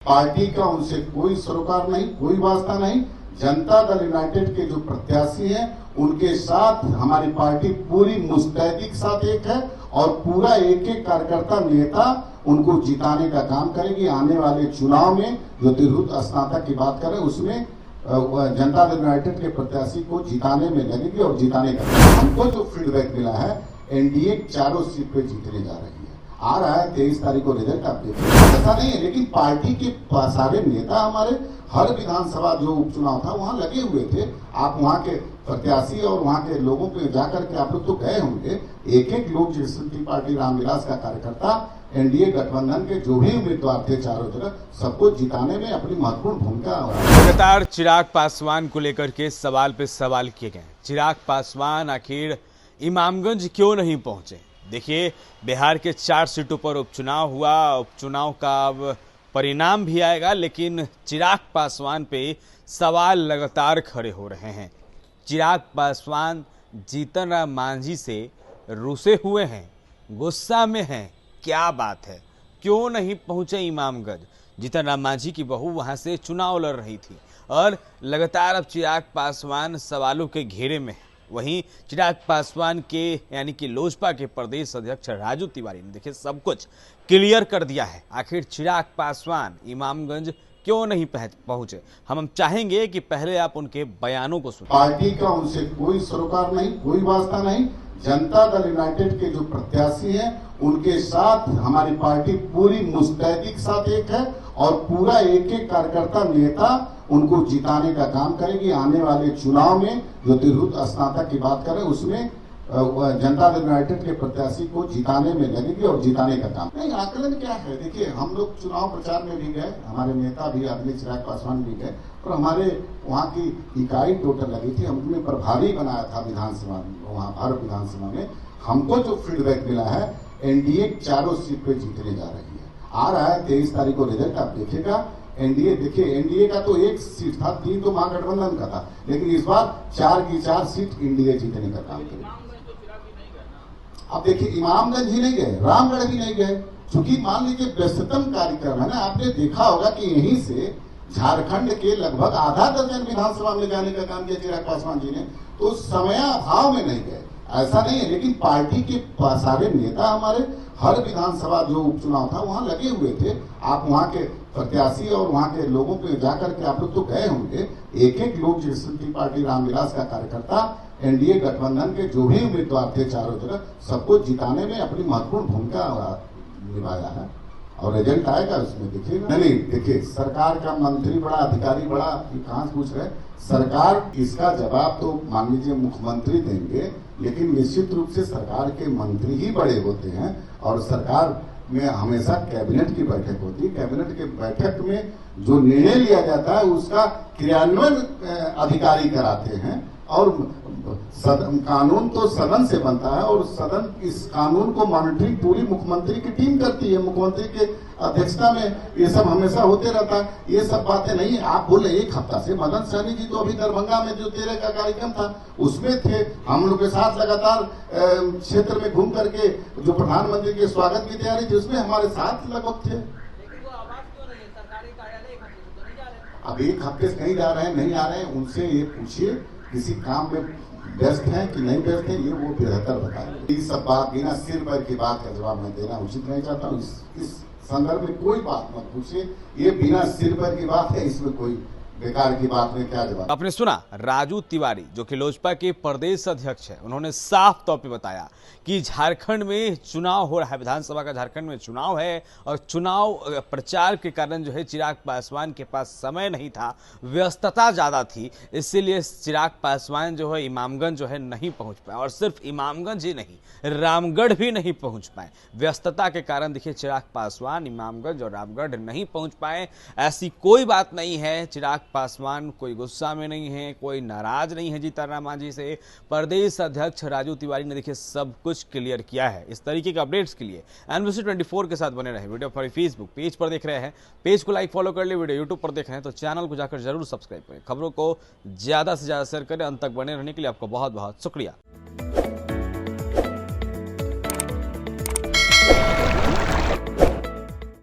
Party का उनसे कोई सरोकार नहीं, कोई वास्ता नहीं। जनता दल यूनाइटेड के जो प्रत्याशी हैं उनके साथ हमारी पार्टी पूरी मुस्तैदी के साथ एक है और पूरा एक एक कार्यकर्ता नेता उनको जिताने का काम करेगी। आने वाले चुनाव में जो तिरहुत स्नातक की बात करें उसमें जनता दल यूनाइटेड के प्रत्याशी को जिताने में लगेगी और जिताने का हमको जो फीडबैक मिला है एनडीए चारों सीट पे जीतने जा रही है। आ रहा है 23 तारीख को रिजल्ट, आप देखिए। ऐसा नहीं है, लेकिन पार्टी के सारे नेता हमारे हर विधानसभा जो उपचुनाव था वहां लगे हुए थे। आप वहां के प्रत्याशी और वहां के लोगों पे जाकर के आप लोग तो गए होंगे। एक एक लोग जनशक्ति पार्टी रामविलास का कार्यकर्ता एनडीए गठबंधन के जो भी उम्मीदवार थे चारों जगह सबको जिताने में अपनी महत्वपूर्ण भूमिका। लगातार चिराग पासवान को लेकर के सवाल पे सवाल किए गए। चिराग पासवान आखिर इमामगंज क्यों नहीं पहुंचे? देखिए, बिहार के 4 सीटों पर उपचुनाव हुआ। उपचुनाव का अब परिणाम भी आएगा, लेकिन चिराग पासवान पे सवाल लगातार खड़े हो रहे हैं। चिराग पासवान जीतन राम मांझी से रुसे हुए हैं, गुस्सा में हैं। क्या बात है, क्यों नहीं पहुंचे इमामगंज? जीतन राम मांझी की बहू वहां से चुनाव लड़ रही थी और लगातार अब चिराग पासवान सवालों के घेरे में है। वहीं चिराग पासवान के यानी कि लोजपा के प्रदेश अध्यक्ष राजू तिवारी ने देखिए सब कुछ क्लियर कर दिया है। आखिर चिराग पासवान इमामगंज क्यों नहीं पहुंचे? हम चाहेंगे कि पहले आप उनके बयानों को सुनें। पार्टी का उनसे कोई सरोकार नहीं, कोई वास्ता नहीं। जनता दल यूनाइटेड के जो प्रत्याशी हैं उनके साथ हमारी पार्टी पूरी मुस्तैदी के साथ एक है और पूरा एक एक कार्यकर्ता नेता उनको जिताने का काम करेगी। आने वाले चुनाव में जो तिरहुत स्नातक की बात करें उसमें जनता दल यूनाइटेड के प्रत्याशी को जिताने में लगेगी और जिताने का काम। नहीं, आकलन क्या है, देखिए हम लोग चुनाव प्रचार में भी गए, हमारे नेता भी आदमी चिराग पासवान भी गए और हमारे वहाँ की इकाई टोटल लगी थी। हमने प्रभारी बनाया था विधानसभा में, वहाँ भारत विधानसभा में। हमको जो फीडबैक मिला है एनडीए चारों सीट पे जीतने जा रही है। आ रहा है 23 तारीख को रिजल्ट, आप देखिएगा। एनडीए देखिए, एनडीए का तो 1 सीट था, 3 तो महागठबंधन का था, लेकिन इस बार 4 की 4 सीट एनडीए जीतने का काम करेगी। अब देखिए, इमामगंज ही नहीं गए, रामगढ़ भी नहीं गए, क्योंकि मान लीजिए व्यस्ततम कार्यक्रम है ना। आपने देखा होगा कि यहीं से झारखंड के लगभग आधा दर्जन विधानसभा में जाने का काम किया चिराग पासवान जी ने, तो समयाभाव में नहीं गए। ऐसा नहीं है, लेकिन पार्टी के सारे नेता हमारे हर विधानसभा जो उपचुनाव था वहां लगे हुए थे। आप वहां के प्रत्याशी और वहां के लोगों पे जाकर के आप लोग तो गए होंगे। एक एक लोग जनशक्ति पार्टी रामविलास का कार्यकर्ता एनडीए गठबंधन के जो भी उम्मीदवार थे चारों जगह सबको जिताने में अपनी महत्वपूर्ण भूमिका निभाया है और रिजल्ट आएगा उसमें देखिएगा। नहीं, देखिए, सरकार का मंत्री बड़ा, अधिकारी बड़ा, ये कहां से पूछ रहे? सरकार इसका जवाब तो मान लीजिए मुख्यमंत्री देंगे, लेकिन निश्चित रूप से सरकार के मंत्री ही बड़े होते हैं और सरकार में हमेशा कैबिनेट की बैठक होती है। कैबिनेट के बैठक में जो निर्णय लिया जाता है उसका क्रियान्वयन अधिकारी कराते हैं और कानून तो सदन से बनता है और सदन इस कानून को मॉनिटरिंग पूरी मुख्यमंत्री की टीम करती है। मुख्यमंत्री के अध्यक्षता में ये सब हमेशा होते रहता है। ये सब बातें नहीं, आप बोले 1 हफ्ता से मदन सहनी जी तो अभी दरभंगा में जो 13 का कार्यक्रम था उसमें थे। हम लोग के साथ लगातार क्षेत्र में घूम करके जो प्रधानमंत्री के स्वागत की तैयारी थी उसमें हमारे साथ लगभग थे। अब 1 हफ्ते से नहीं जा रहे हैं, नहीं आ रहे हैं, उनसे ये पूछिए किसी काम में व्यस्त है कि नहीं व्यस्त है, ये वो बेहतर बताएंगे। ये सब बात बिना सिर पैर की बात का जवाब मैं देना उचित नहीं चाहता हूँ। इस संदर्भ में कोई बात मत पूछिए, ये बिना सिर पैर की बात है, इसमें कोई बेकार की बात में क्या जवाब। आपने सुना राजू तिवारी जो कि लोजपा के प्रदेश अध्यक्ष है, उन्होंने साफ तौर पे बताया कि झारखंड में चुनाव हो रहा है, विधानसभा का झारखंड में चुनाव है और चुनाव प्रचार के कारण जो है चिराग पासवान के पास समय नहीं था, व्यस्तता ज़्यादा थी, इसीलिए चिराग पासवान जो है इमामगंज जो है नहीं पहुंच पाए। और सिर्फ इमामगंज ही नहीं, रामगढ़ भी नहीं पहुंच पाए। व्यस्तता के कारण देखिए चिराग पासवान इमामगंज और रामगढ़ नहीं पहुंच पाए। ऐसी कोई बात नहीं है, चिराग पासवान कोई गुस्सा में नहीं है, कोई नाराज नहीं है जीतन राम मांझी से। प्रदेश अध्यक्ष राजू तिवारी ने देखिए सब कुछ क्लियर किया है। इस तरीके के अपडेट्स के लिए एनबीसी 24 के साथ बने रहे। वीडियो पर फेसबुक पेज पर देख रहे हैं, पेज को लाइक फॉलो कर ले। वीडियो यूट्यूब पर देख रहे हैं तो चैनल को जाकर जरूर सब्सक्राइब करें। खबरों को ज्यादा से ज्यादा शेयर करें। अंत तक बने रहने के लिए आपको बहुत बहुत शुक्रिया।